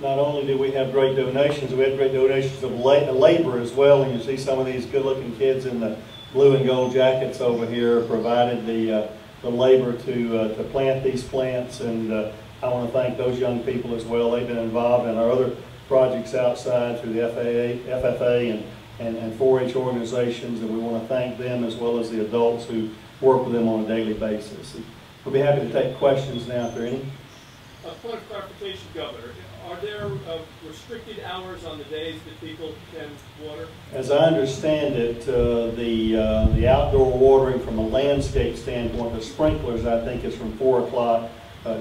Not only did we have great donations, we had great donations of labor as well. And you see some of these good-looking kids in the blue and gold jackets over here provided the labor to plant these plants. And I want to thank those young people as well. They've been involved in our other projects outside through the FFA and 4-H organizations, and we want to thank them as well as the adults who work with them on a daily basis. We'll be happy to take questions now if there are any. Point of clarification, Governor. Are there restricted hours on the days that people can water? As I understand it, the outdoor watering from a landscape standpoint, the sprinklers, I think, is from 4 o'clock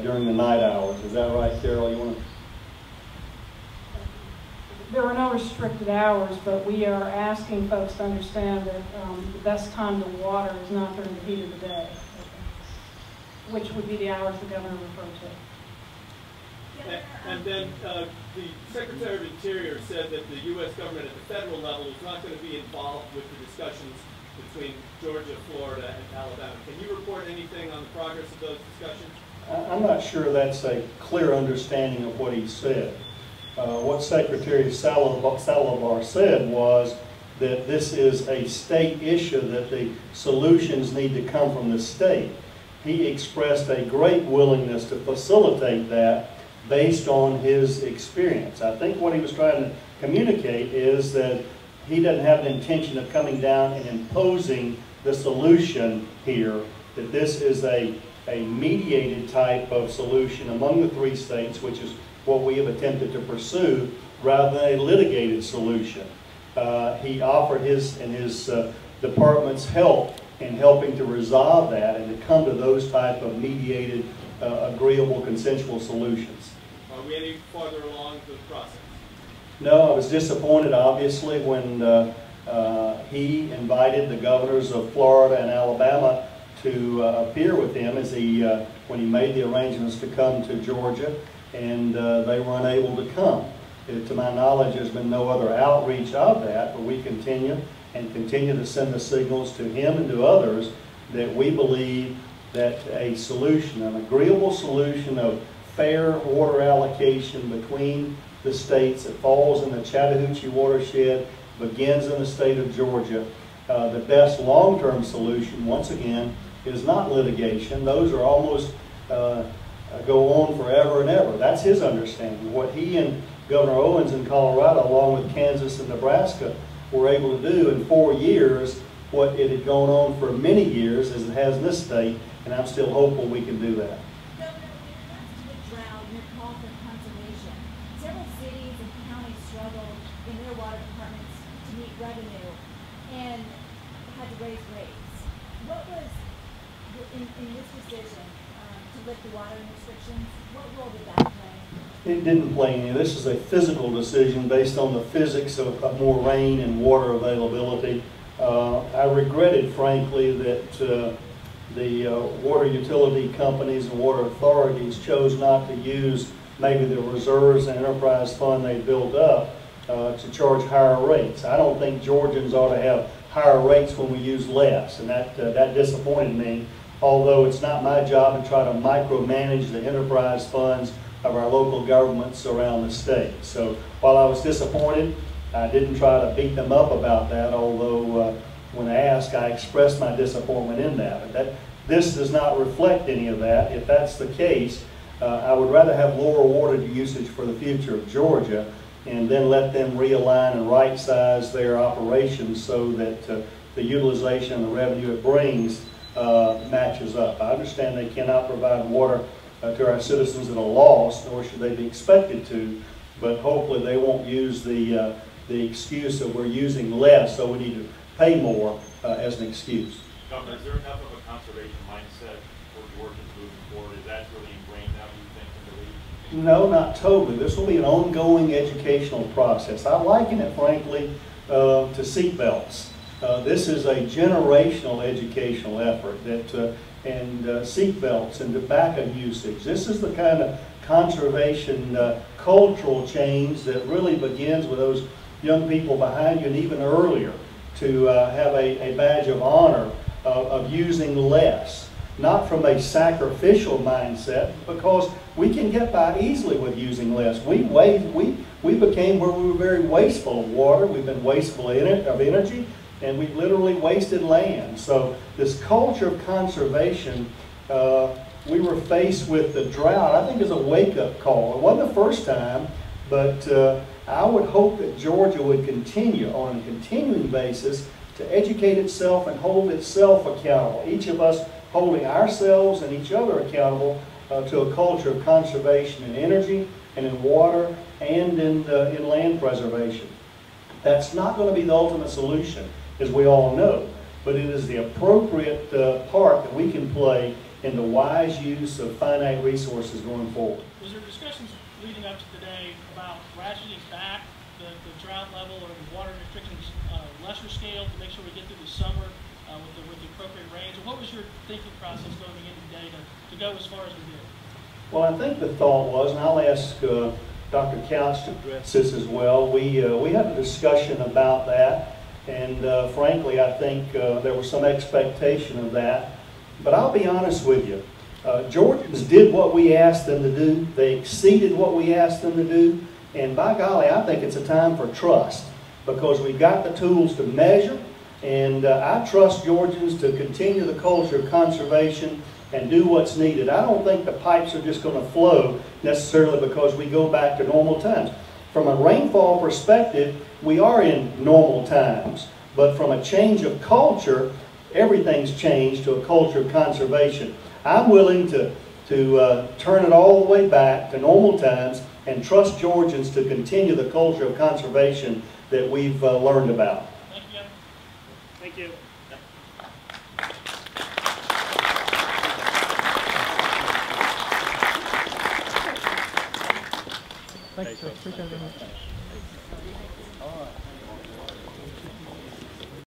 during the night hours. Is that right, Carol? You want to? There are no restricted hours, but we are asking folks to understand that the best time to water is not during the heat of the day, which would be the hours the governor referred to. And then the Secretary of Interior said that the U.S. government at the federal level is not going to be involved with the discussions between Georgia, Florida, and Alabama. Can you report anything on the progress of those discussions? I'm not sure that's a clear understanding of what he said. What Secretary Salabar said was that this is a state issue, that the solutions need to come from the state. He expressed a great willingness to facilitate that based on his experience. I think what he was trying to communicate is that he doesn't have the intention of coming down and imposing the solution here, that this is a mediated type of solution among the 3 states, which is what we have attempted to pursue, rather than a litigated solution. He offered his and his department's help in helping to resolve that and to come to those type of mediated, agreeable, consensual solutions. Are we any farther along the process? No, I was disappointed, obviously, when he invited the governors of Florida and Alabama to appear with him as when he made the arrangements to come to Georgia, and they were unable to come. To my knowledge, there's been no other outreach of that, but we continue to send the signals to him and to others that we believe that a solution, an agreeable solution of fair water allocation between the states that falls in the Chattahoochee watershed, begins in the state of Georgia. The best long-term solution, once again, is not litigation. Those are almost go on forever and ever. That's his understanding. What he and Governor Owens in Colorado, along with Kansas and Nebraska, were able to do in 4 years what it had gone on for many years as it has in this state, and I'm still hopeful we can do that. Governor, when it comes to the drought and your call for conservation, several cities and counties struggled in their water departments to meet revenue and had to raise rates. What was, in this decision to lift the watering restrictions, what role did that play? It didn't play any. This is a physical decision based on the physics of more rain and water availability. I regretted, frankly, that the water utility companies and water authorities chose not to use maybe the reserves and enterprise fund they built up to charge higher rates. I don't think Georgians ought to have higher rates when we use less, and that disappointed me, although it's not my job to try to micromanage the enterprise funds of our local governments around the state. So while I was disappointed, I didn't try to beat them up about that, although when asked, I expressed my disappointment in that. But this does not reflect any of that. If that's the case, I would rather have lower water usage for the future of Georgia and then let them realign and right-size their operations so that the utilization and the revenue it brings matches up. I understand they cannot provide water to our citizens at a loss, nor should they be expected to, but hopefully they won't use the excuse that we're using less, so we need to pay more as an excuse. Governor, is there enough of a conservation mindset for Georgians moving forward? Is that really ingrained now, do you think, in the league? No, not totally. This will be an ongoing educational process. I liken it, frankly, to seatbelts. This is a generational educational effort and seatbelts and tobacco usage. This is the kind of conservation cultural change that really begins with those young people behind you and even earlier to have a badge of honor of using less. not from a sacrificial mindset, because we can get by easily with using less. We became where we were very wasteful of water. We've been wasteful of energy, and we've literally wasted land. So this culture of conservation, we were faced with the drought, I think, is a wake-up call. It wasn't the first time, but I would hope that Georgia would continue on a continuing basis to educate itself and hold itself accountable. Each of us holding ourselves and each other accountable to a culture of conservation in energy and in water and in land preservation. That's not going to be the ultimate solution, as we all know, but it is the appropriate part that we can play in the wise use of finite resources going forward. Was there discussions leading up to today about ratcheting back the drought level or the water restrictions on a lesser scale to make sure we get through the summer with the appropriate range? And what was your thinking process going into today to go as far as we did? Well, I think the thought was, and I'll ask Dr. Couch to address this as well, we had a discussion about that, and frankly, I think there was some expectation of that. But I'll be honest with you, Georgians did what we asked them to do. They exceeded what we asked them to do. And by golly, I think it's a time for trust, because we've got the tools to measure. And I trust Georgians to continue the culture of conservation and do what's needed. I don't think the pipes are just going to flow necessarily because we go back to normal times. From a rainfall perspective, we are in normal times. But from a change of culture, everything's changed to a culture of conservation. I'm willing to turn it all the way back to normal times and trust Georgians to continue the culture of conservation that we've learned about. Thank you. Thank you. Thanks, appreciate it very much. All right.